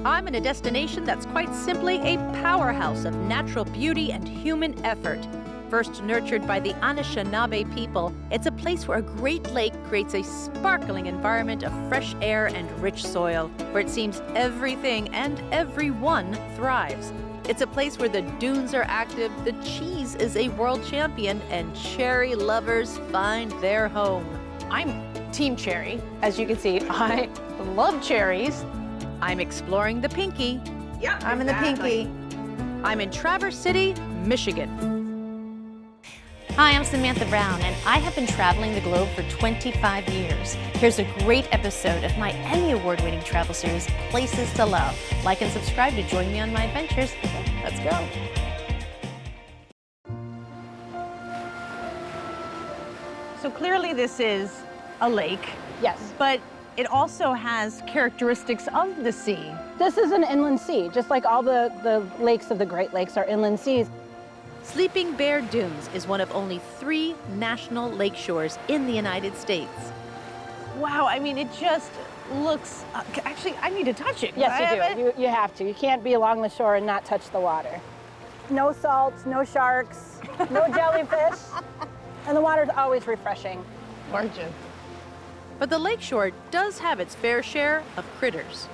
I'm in a destination that's quite simply a powerhouse of natural beauty and human effort. First nurtured by the Anishinaabe people, it's a place where a great lake creates a sparkling environment of fresh air and rich soil, where it seems everything and everyone thrives. It's a place where the dunes are active, the cheese is a world champion, and cherry lovers find their home. I'm Team Cherry. As you can see, I love cherries. I'm exploring the Pinky. Yep, I'm in the Pinky. I'm in Traverse City, Michigan. Hi, I'm Samantha Brown, and I have been traveling the globe for 25 years. Here's a great episode of my Emmy Award-winning travel series, Places to Love. Like and subscribe to join me on my adventures. Let's go. So clearly this is a lake. Yes. But it also has characteristics of the sea. This is an inland sea, just like all the lakes of the Great Lakes are inland seas. Sleeping Bear Dunes is one of only 3 national lake shores in the United States. Wow, I mean, it just looks, actually, I need to touch it. Yes, you do. You have to. You can't be along the shore and not touch the water. No salts, no sharks, no jellyfish, and the water's always refreshing. Gorgeous. But the lakeshore does have its fair share of critters.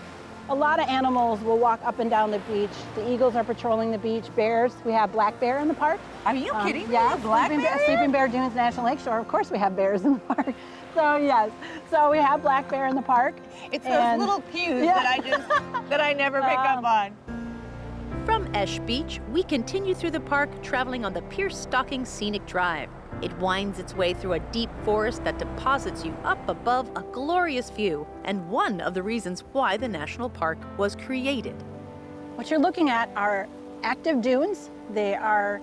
A lot of animals will walk up and down the beach. The eagles are patrolling the beach. Bears, we have black bear in the park. Are you kidding me? Yeah, Black bear? Sleeping Bear Dunes National Lakeshore. Of course we have bears in the park. So yes, so we have black bear in the park. It's those little cues that I never pick up on. From Esh Beach, we continue through the park, traveling on the Pierce-Stocking Scenic Drive. It winds its way through a deep forest that deposits you up above a glorious view, and one of the reasons why the national park was created. What you're looking at are active dunes. They are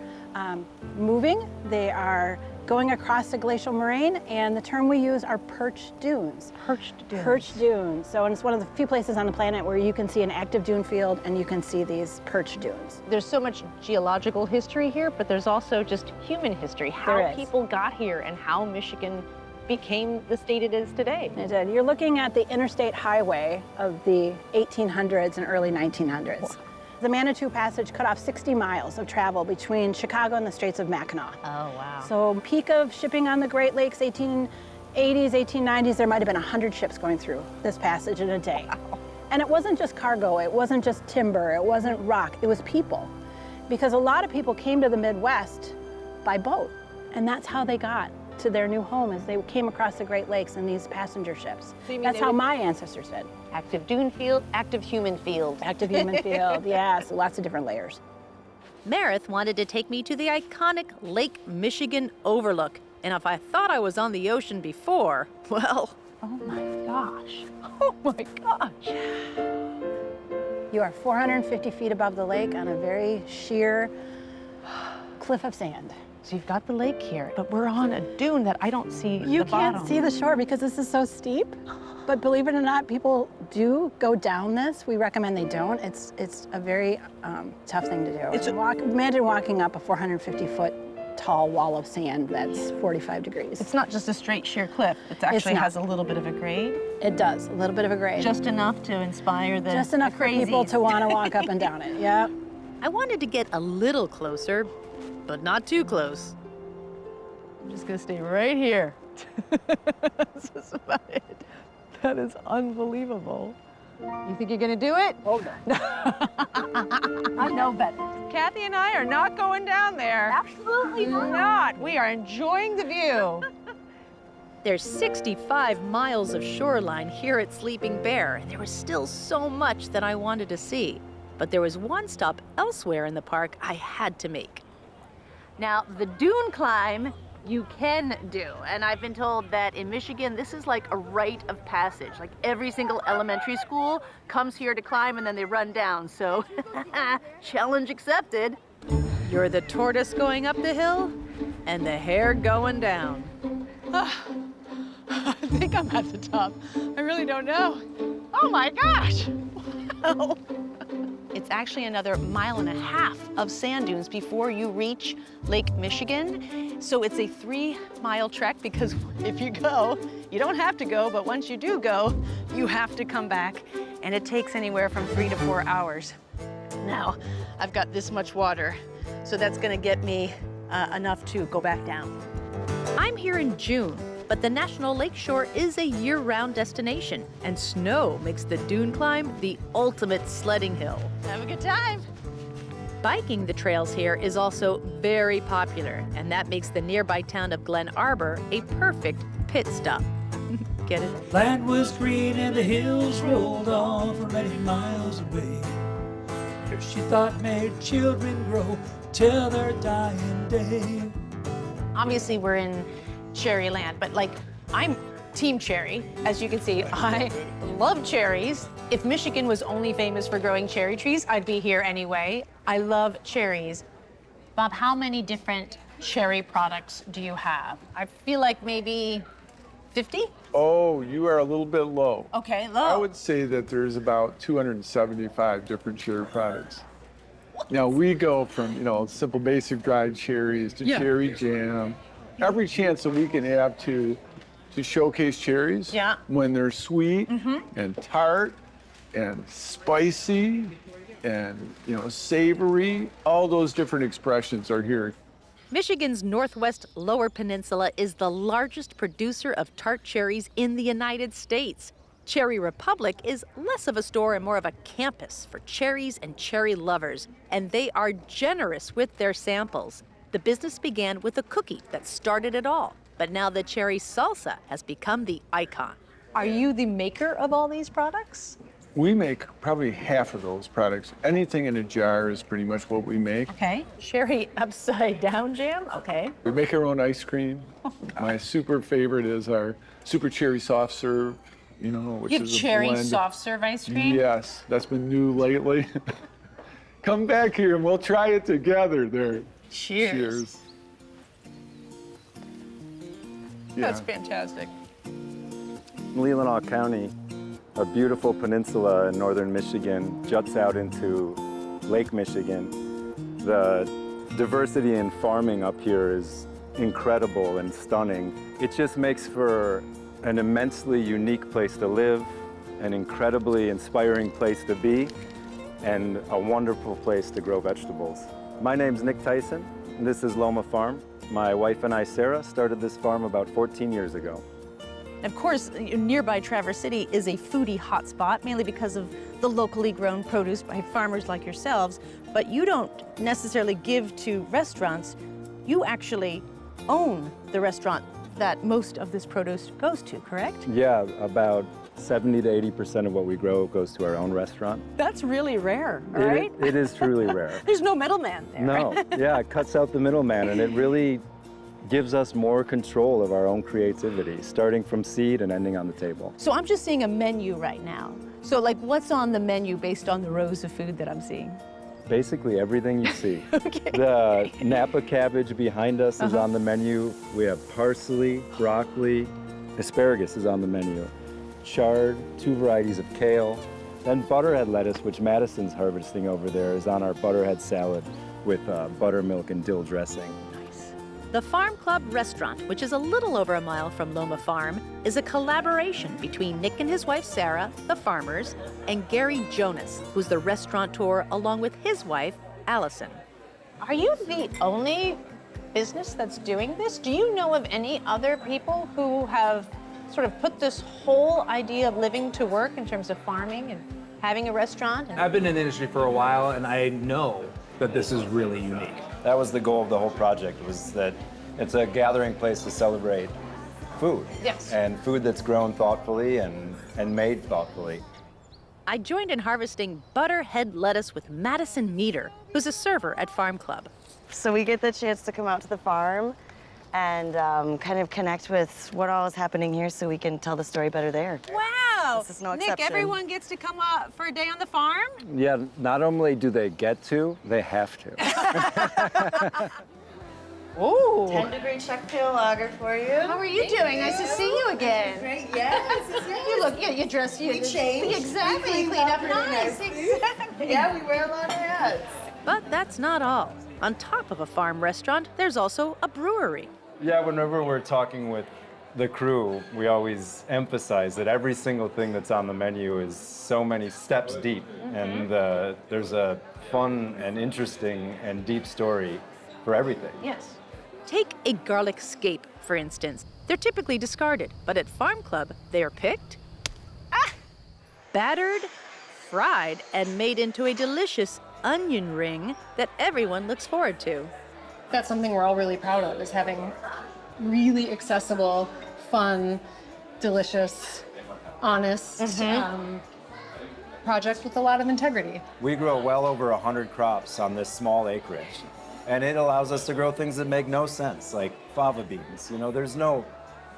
moving. They are going across the glacial moraine, and the term we use are perched dunes. Perched dunes. Perched dunes. So it's one of the few places on the planet where you can see an active dune field and you can see these perched dunes. There's so much geological history here, but there's also just human history, how people got here and how Michigan became the state it is today. It did. You're looking at the interstate highway of the 1800s and early 1900s. Whoa. The Manitou Passage cut off 60 miles of travel between Chicago and the Straits of Mackinac. Oh, wow. So peak of shipping on the Great Lakes, 1880s, 1890s, there might have been 100 ships going through this passage in a day. Wow. And it wasn't just cargo, it wasn't just timber, it wasn't rock, it was people. Because a lot of people came to the Midwest by boat, and that's how they got to their new home, as they came across the Great Lakes in these passenger ships. So that's how my ancestors did. Active dune field, active human field. Active human field, yeah, so lots of different layers. Meredith wanted to take me to the iconic Lake Michigan overlook, and if I thought I was on the ocean before, well... Oh my gosh. Oh my gosh. You are 450 feet above the lake on a very sheer cliff of sand. So you've got the lake here, but we're on a dune that I don't see the bottom. You can't see the shore because this is so steep. But believe it or not, people do go down this. We recommend they don't. It's a very tough thing to do. Imagine walking up a 450-foot tall wall of sand that's 45 degrees. It's not just a straight sheer cliff. It actually has a little bit of a grade. It does, a little bit of a grade. Just enough to inspire the Just enough for people to want to walk up and down it, yeah. I wanted to get a little closer, but not too close. I'm just gonna stay right here. This is about it. That is unbelievable. You think you're gonna do it? Oh no. I know better. Kathy and I are not going down there. Absolutely not. We are enjoying the view. There's 65 miles of shoreline here at Sleeping Bear, and there was still so much that I wanted to see. But there was one stop elsewhere in the park I had to make. Now, the Dune Climb you can do, and I've been told that in Michigan this is like a rite of passage. Like every single elementary school comes here to climb and then they run down, so challenge accepted. You're the tortoise going up the hill and the hare going down. I think I'm at the top. I really don't know. Oh my gosh! Wow. It's actually another 1.5 miles of sand dunes before you reach Lake Michigan. So it's a 3-mile trek because if you go, you don't have to go, but once you do go, you have to come back and it takes anywhere from 3 to 4 hours. Now, I've got this much water, so that's gonna get me enough to go back down. I'm here in June, but the National Lakeshore is a year-round destination, and snow makes the Dune Climb the ultimate sledding hill. Have a good time. Biking the trails here is also very popular, and that makes the nearby town of Glen Arbor a perfect pit stop. Get it? Land was green and the hills rolled on for many miles away. Here she thought made children grow till their dying day. Obviously, we're in cherry land, but like, I'm team cherry. As you can see, I love cherries. If Michigan was only famous for growing cherry trees, I'd be here anyway. I love cherries. Bob, how many different cherry products do you have? I feel like maybe 50? Oh, you are a little bit low. Okay, low. I would say that there's about 275 different cherry products. Now we go from, simple basic dried cherries to cherry jam. Every chance that we can have to showcase cherries when they're sweet and tart and spicy and, savory, all those different expressions are here. Michigan's Northwest Lower Peninsula is the largest producer of tart cherries in the United States. Cherry Republic is less of a store and more of a campus for cherries and cherry lovers, and they are generous with their samples. The business began with a cookie that started it all, but now the cherry salsa has become the icon. Are you the maker of all these products? We make probably half of those products. Anything in a jar is pretty much what we make. Okay. Cherry upside down jam? Okay. We make our own ice cream. My super favorite is our super cherry soft serve, which You have is a cherry blend. soft serve ice cream? Yes, that's been new lately. Come back here and we'll try it together there. Cheers. Cheers. That's fantastic. Leelanau County, a beautiful peninsula in northern Michigan, juts out into Lake Michigan. The diversity in farming up here is incredible and stunning. It just makes for an immensely unique place to live, an incredibly inspiring place to be, and a wonderful place to grow vegetables. My name's Nick Tyson, and this is Loma Farm. My wife and I, Sarah, started this farm about 14 years ago. Of course, nearby Traverse City is a foodie hotspot, mainly because of the locally grown produce by farmers like yourselves, but you don't necessarily give to restaurants. You actually own the restaurant that most of this produce goes to, correct? Yeah, about 70 to 80% of what we grow goes to our own restaurant. That's really rare, right? It is truly rare. There's no middleman there. No, yeah, it cuts out the middleman, and it really gives us more control of our own creativity, starting from seed and ending on the table. So I'm just seeing a menu right now. So like, what's on the menu based on the rows of food that I'm seeing? Basically everything you see. Okay. The Napa cabbage behind us is on the menu. We have parsley, broccoli, asparagus is on the menu, chard, 2 varieties of kale, then butterhead lettuce, which Madison's harvesting over there, is on our butterhead salad with buttermilk and dill dressing. The Farm Club restaurant, which is a little over a mile from Loma Farm, is a collaboration between Nick and his wife Sarah, the farmers, and Gary Jonas, who's the restaurateur, along with his wife, Allison. Are you the only business that's doing this? Do you know of any other people who have sort of put this whole idea of living to work in terms of farming and having a restaurant? I've been in the industry for a while, and I know that this is really unique. That was the goal of the whole project, was that it's a gathering place to celebrate food. Yes. And food that's grown thoughtfully and made thoughtfully. I joined in harvesting butterhead lettuce with Madison Meter, who's a server at Farm Club. So we get the chance to come out to the farm and kind of connect with what all is happening here so we can tell the story better there. Wow! This is no Nick, exception. everyone gets to come for a day on the farm? Yeah, not only do they get to, they have to. Ooh! 10-degree Czech pale lager for you. How are you doing? Nice to see you again. Great, yes. You look, you dress, you changed. Exactly, We you cleaned clean up up really nice. nicely. Exactly. Yeah, we wear a lot of hats. But that's not all. On top of a farm restaurant, there's also a brewery. Yeah, whenever we're talking with the crew, we always emphasize that every single thing that's on the menu is so many steps deep, and there's a fun and interesting and deep story for everything. Yes. Take a garlic scape, for instance. They're typically discarded, but at Farm Club, they are picked, battered, fried, and made into a delicious onion ring that everyone looks forward to. That's something we're all really proud of, is having really accessible, fun, delicious, honest project with a lot of integrity. We grow well over 100 crops on this small acreage, and it allows us to grow things that make no sense, like fava beans. You know, there's no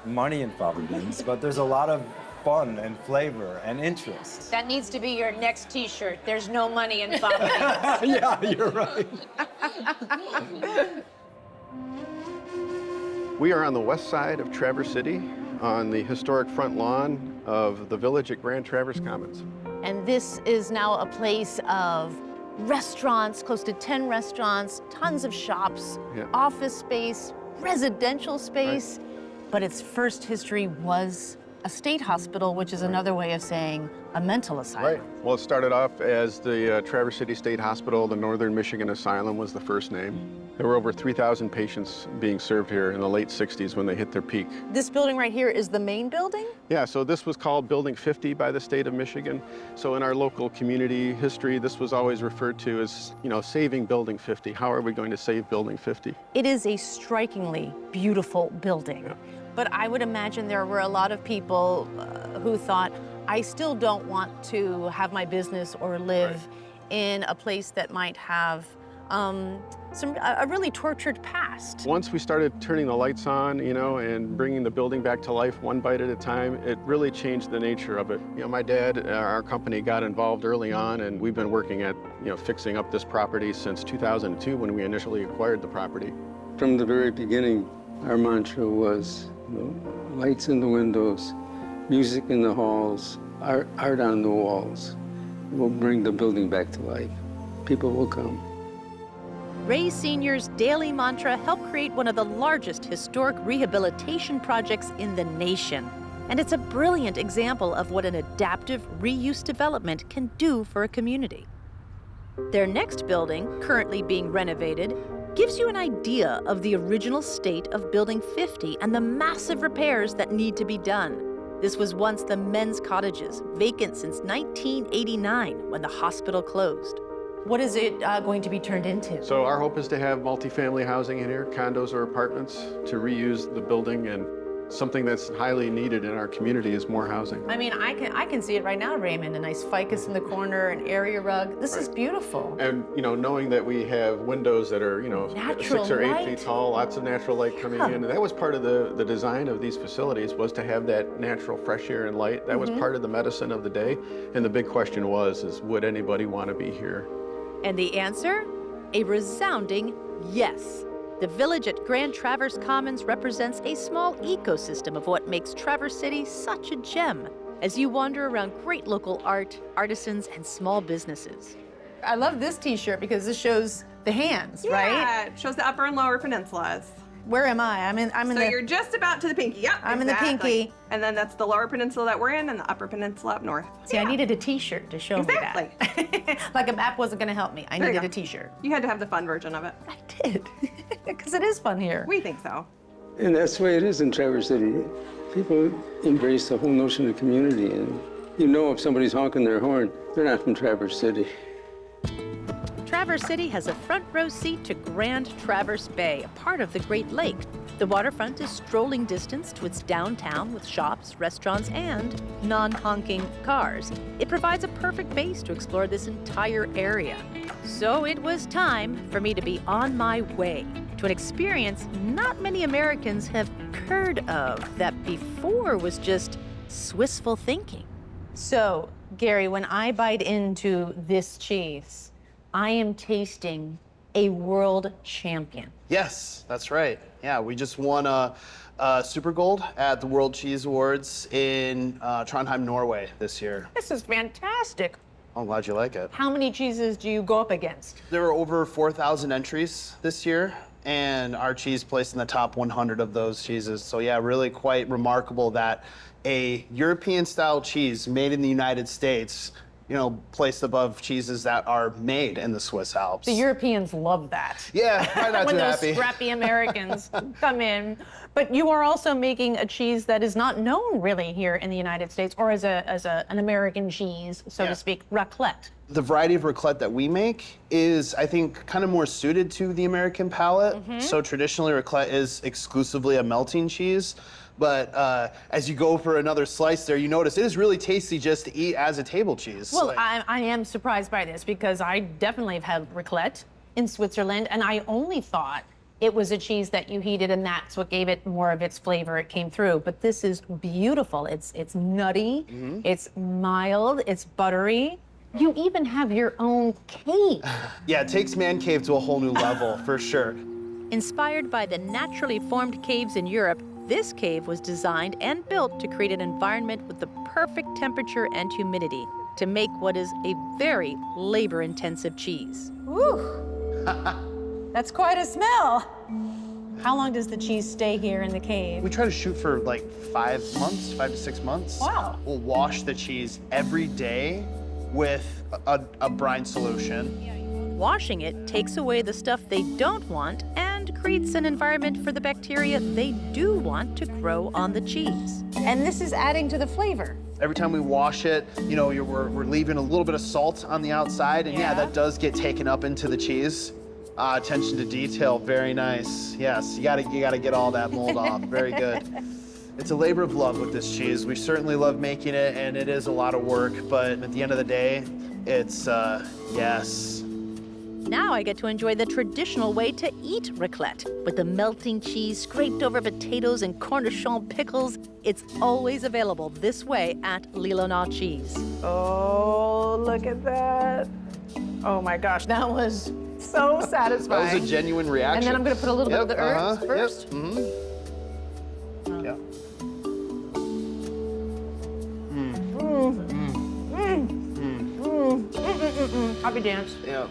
money in fava beans, but there's a lot of fun and flavor and interest. That needs to be your next t-shirt. There's no money in fava beans. Yeah, you're right. We are on the west side of Traverse City, on the historic front lawn of the village at Grand Traverse Commons. And this is now a place of restaurants, close to 10 restaurants, tons of shops, office space, residential space. But its first history was a state hospital, which is another way of saying a mental asylum. Right. Well, it started off as the Traverse City State Hospital. The Northern Michigan Asylum was the first name. There were over 3,000 patients being served here in the late 60s when they hit their peak. This building right here is the main building? Yeah, so this was called Building 50 by the state of Michigan. So in our local community history, this was always referred to as, you know, saving Building 50. How are we going to save Building 50? It is a strikingly beautiful building. Yeah. But I would imagine there were a lot of people who thought, I still don't want to have my business or live in a place that might have a really tortured past. Once we started turning the lights on, you know, and bringing the building back to life one bite at a time, it really changed the nature of it. You know, my dad, our company got involved early on, and we've been working at, you know, fixing up this property since 2002 when we initially acquired the property. From the very beginning, our mantra was, you know, lights in the windows, music in the halls, art on the walls. We'll bring the building back to life. People will come. Ray Sr.'s daily mantra helped create one of the largest historic rehabilitation projects in the nation. And it's a brilliant example of what an adaptive reuse development can do for a community. Their next building, currently being renovated, gives you an idea of the original state of Building 50 and the massive repairs that need to be done. This was once the men's cottages, vacant since 1989 when the hospital closed. What is it going to be turned into? So our hope is to have multifamily housing in here, condos or apartments, to reuse the building, and something that's highly needed in our community is more housing. I mean, I can see it right now, Raymond. A nice ficus in the corner, an area rug. This is beautiful. And, you know, knowing that we have windows that are, you know, Natural 6 or 8 light. feet tall, lots of natural light coming in. And that was part of the design of these facilities, was to have that natural fresh air and light. That was part of the medicine of the day. And the big question is would anybody want to be here? And the answer? A resounding yes. The village at Grand Traverse Commons represents a small ecosystem of what makes Traverse City such a gem as you wander around great local art, artisans, and small businesses. I love this t-shirt because this shows the hands, right? Yeah, it shows the upper and lower peninsulas. Where am I? I'm in So the... you're just about to the pinky. Yep, I'm exactly. in the pinky. And then that's the lower peninsula that we're in and the upper peninsula up north. See, I needed a t-shirt to show me Exactly. that. Like a map wasn't gonna help me. I There you needed go. a t-shirt. You had to have the fun version of it. I did, because it is fun here. We think so. And that's the way it is in Traverse City. People embrace the whole notion of community, and you know if somebody's honking their horn, they're not from Traverse City. Traverse City has a front row seat to Grand Traverse Bay, a part of the Great Lake. The waterfront is strolling distance to its downtown with shops, restaurants, and non-honking cars. It provides a perfect base to explore this entire area. So it was time for me to be on my way to an experience not many Americans have heard of, that before was just wishful thinking. So, Gary, when I bite into this cheese, I am tasting a world champion. Yes, that's right. Yeah, we just won a Super Gold at the World Cheese Awards in Trondheim, Norway this year. This is fantastic. I'm glad you like it. How many cheeses do you go up against? There were over 4,000 entries this year, and our cheese placed in the top 100 of those cheeses. So yeah, really quite remarkable that a European-style cheese made in the United States, you know, placed above cheeses that are made in the Swiss Alps. The Europeans love that. Yeah, probably not when too those happy. scrappy Americans come in. But you are also making a cheese that is not known really here in the United States, or as an American cheese, so to speak, raclette. The variety of raclette that we make is, I think, kind of more suited to the American palate. So traditionally, raclette is exclusively a melting cheese. But as you go for another slice there, you notice it is really tasty just to eat as a table cheese. Well, I am surprised by this because I definitely have had raclette in Switzerland, and I only thought it was a cheese that you heated and that's what gave it more of its flavor. It came through. But this is beautiful. It's nutty, it's mild, it's buttery. You even have your own cave. Yeah, it takes Man Cave to a whole new level, for sure. Inspired by the naturally formed caves in Europe, this cave was designed and built to create an environment with the perfect temperature and humidity to make what is a very labor-intensive cheese. Woo! That's quite a smell. How long does the cheese stay here in the cave? We try to shoot for like 5 months, 5 to 6 months. Wow. We'll wash the cheese every day with a brine solution. Washing it takes away the stuff they don't want and creates an environment for the bacteria they do want to grow on the cheese. And this is adding to the flavor. Every time we wash it, you know, we're leaving a little bit of salt on the outside, and yeah, that does get taken up into the cheese. Attention to detail, very nice. Yes, you gotta get all that mold off. Very good. It's a labor of love with this cheese. We certainly love making it, and it is a lot of work, but at the end of the day, it's, yes. Now I get to enjoy the traditional way to eat raclette, with the melting cheese scraped over potatoes and cornichon pickles. It's always available this way at Leelanau Cheese. Oh, look at that. Oh my gosh, that was so satisfying. That was a genuine reaction. And then I'm gonna put a little bit of the herbs first. Yep. Happy dance. Yeah.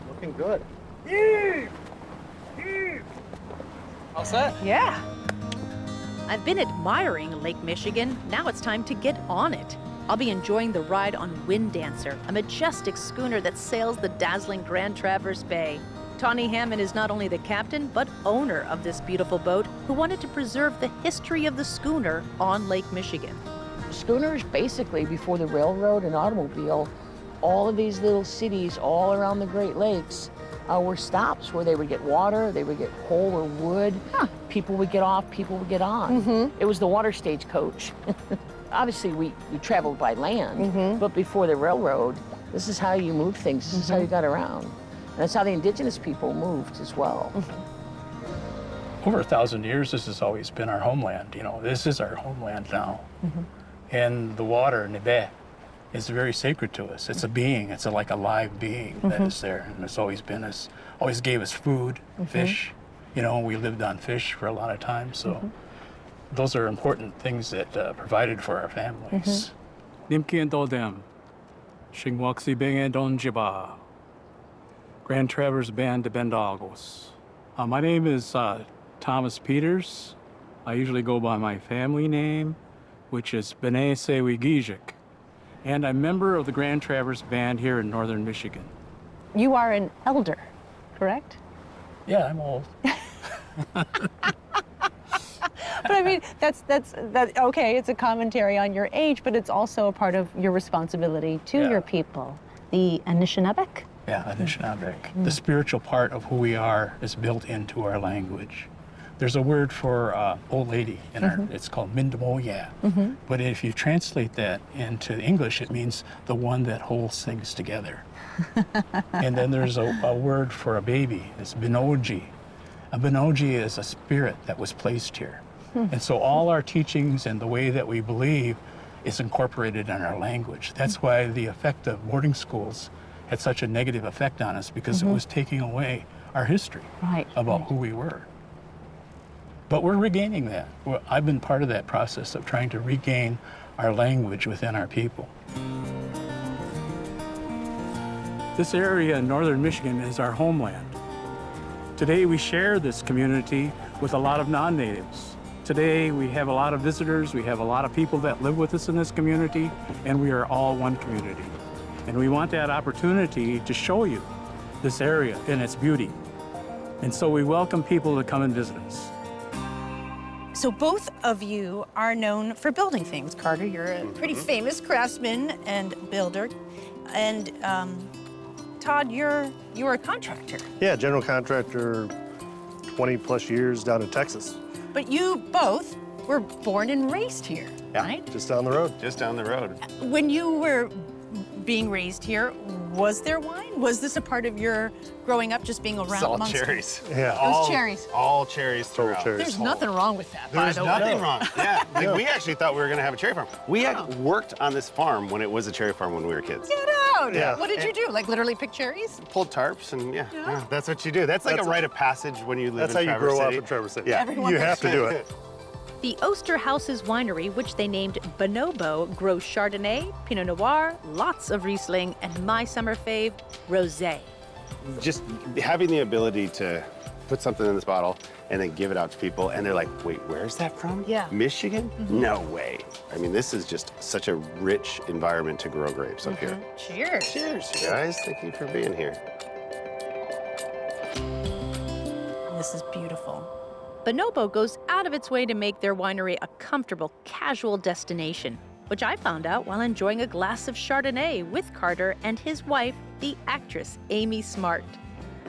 Looking good. All set? Yeah. I've been admiring Lake Michigan. Now it's time to get on it. I'll be enjoying the ride on Wind Dancer, a majestic schooner that sails the dazzling Grand Traverse Bay. Tawny Hammond is not only the captain, but owner of this beautiful boat who wanted to preserve the history of the schooner on Lake Michigan. Schooners, basically, before the railroad and automobile, all of these little cities all around the Great Lakes were stops where they would get water, they would get coal or wood. People would get off, people would get on. It was the water stagecoach. Obviously, we traveled by land, but before the railroad, this is how you moved things, this is how you got around. And that's how the indigenous people moved as well. Over 1,000 years, this has always been our homeland. You know, this is our homeland now. And the water, Nebe, is very sacred to us. It's a being, it's like a live being that is there. And it's always been us, always gave us food, fish. You know, we lived on fish for a lot of time. So those are important things that provided for our families. Nimkien Dodem, Shingwaksi Benge Don Jiba, Grand Traverse Band de Bendagos. My name is Thomas Peters. I usually go by my family name, which is B'nai Sewi Gijik. And I'm a member of the Grand Traverse Band here in northern Michigan. You are an elder, correct? Yeah, I'm old. But I mean, that's okay, it's a commentary on your age, but it's also a part of your responsibility to your people. The Anishinaabe? Yeah, Anishinaabe. The spiritual part of who we are is built into our language. There's a word for old lady in our, it's called Mindamoya. But if you translate that into English, it means the one that holds things together. And then there's a word for a baby, it's Binoji. A Binoji is a spirit that was placed here. And so all our teachings and the way that we believe is incorporated in our language. That's why the effect of boarding schools had such a negative effect on us, because it was taking away our history about who we were. But we're regaining that. I've been part of that process of trying to regain our language within our people. This area in northern Michigan is our homeland. Today we share this community with a lot of non-natives. Today we have a lot of visitors, we have a lot of people that live with us in this community, and we are all one community. And we want that opportunity to show you this area and its beauty. And so we welcome people to come and visit us. So both of you are known for building things. Carter, you're a pretty famous craftsman and builder. And Todd, you're a contractor. Yeah, general contractor, 20 plus years down in Texas. But you both were born and raised here, right? Just down the road. Just down the road. When you were being raised here, was there wine? Was this a part of your growing up, just being around It's all amongst cherries. Yeah. Those cherries. All cherries throughout. There's nothing wrong with that, by There's the way. nothing wrong. Yeah, like we actually thought we were gonna have a cherry farm. We had worked on this farm when it was a cherry farm when we were kids. Get out! Yeah. What did you do? Like literally pick cherries? Pulled tarps and yeah, that's what you do. That's like a rite of passage when you live That's in how you Traverse grow up City. in Traverse City. Yeah. Everyone You does. have to do it. The Osterhouse's winery, which they named Bonobo, grows Chardonnay, Pinot Noir, lots of Riesling, and my summer fave, Rosé. Just having the ability to put something in this bottle and then give it out to people and they're like, wait, where's that from? Yeah. Michigan? No way. I mean, this is just such a rich environment to grow grapes up here. Cheers. Cheers, you guys. Thank you for being here. This is beautiful. Bonobo goes out of its way to make their winery a comfortable, casual destination, which I found out while enjoying a glass of Chardonnay with Carter and his wife, the actress Amy Smart.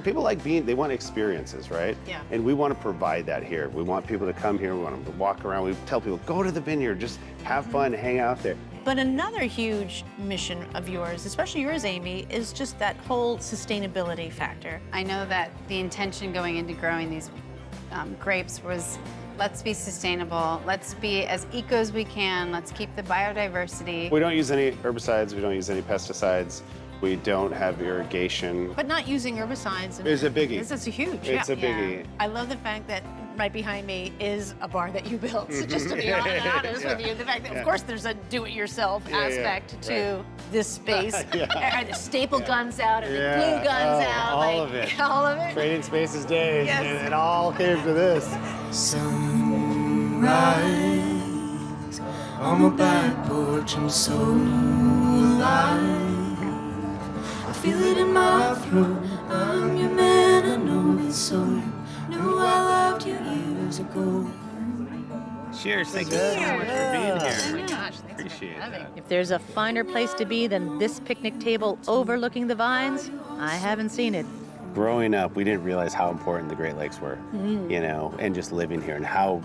People like they want experiences, right? Yeah. And we want to provide that here. We want people to come here, we want them to walk around. We tell people, go to the vineyard, just have fun, hang out there. But another huge mission of yours, especially yours, Amy, is just that whole sustainability factor. I know that the intention going into growing these grapes was, let's be sustainable, let's be as eco as we can, let's keep the biodiversity. We don't use any herbicides, we don't use any pesticides, we don't have irrigation. But not using herbicides. It's a biggie. This is huge. It's a biggie. I love the fact that right behind me is a bar that you built. So just to be honest with you, the fact that, of course, there's a do-it-yourself aspect to this space. Are the staple guns out and the glue guns out? All like, of it. All of it? Trading Spaces days, Yes. and it all came to this. Sunrise on my back porch, I'm so alive. I feel it in my throat. I'm your man, I know it, so you knew I loved you years ago. Cheers, thank you so much for being here. Oh my gosh, thanks Appreciate for having that. If there's a finer place to be than this picnic table overlooking the vines, I haven't seen it. Growing up, we didn't realize how important the Great Lakes were, you know, and just living here and how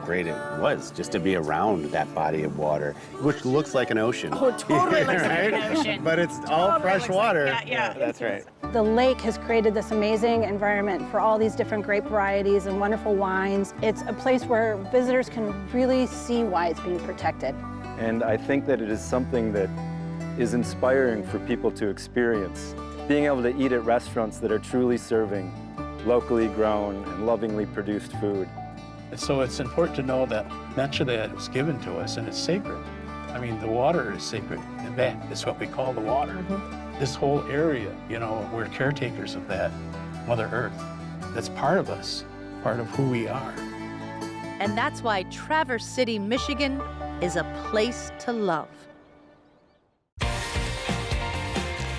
great it was just to be around that body of water, which looks like an ocean. Oh, it totally looks like an Right? ocean. But it's all fresh water. Yeah. That's right. The lake has created this amazing environment for all these different grape varieties and wonderful wines. It's a place where visitors can really see why it's being protected. And I think that it is something that is inspiring for people to experience. Being able to eat at restaurants that are truly serving locally grown and lovingly produced food. So it's important to know that much of that was given to us and it's sacred. I mean, the water is sacred. That is what we call the water. This whole area, you know, we're caretakers of that, Mother Earth. That's part of us, part of who we are. And that's why Traverse City, Michigan is a place to love.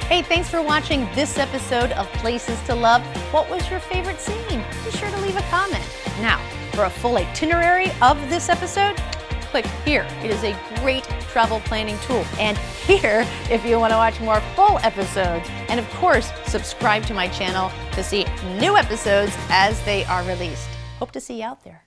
Hey, thanks for watching this episode of Places to Love. What was your favorite scene? Be sure to leave a comment. Now, for a full itinerary of this episode, click here. It is a great travel planning tool. And here, if you want to watch more full episodes. And of course, subscribe to my channel to see new episodes as they are released. Hope to see you out there.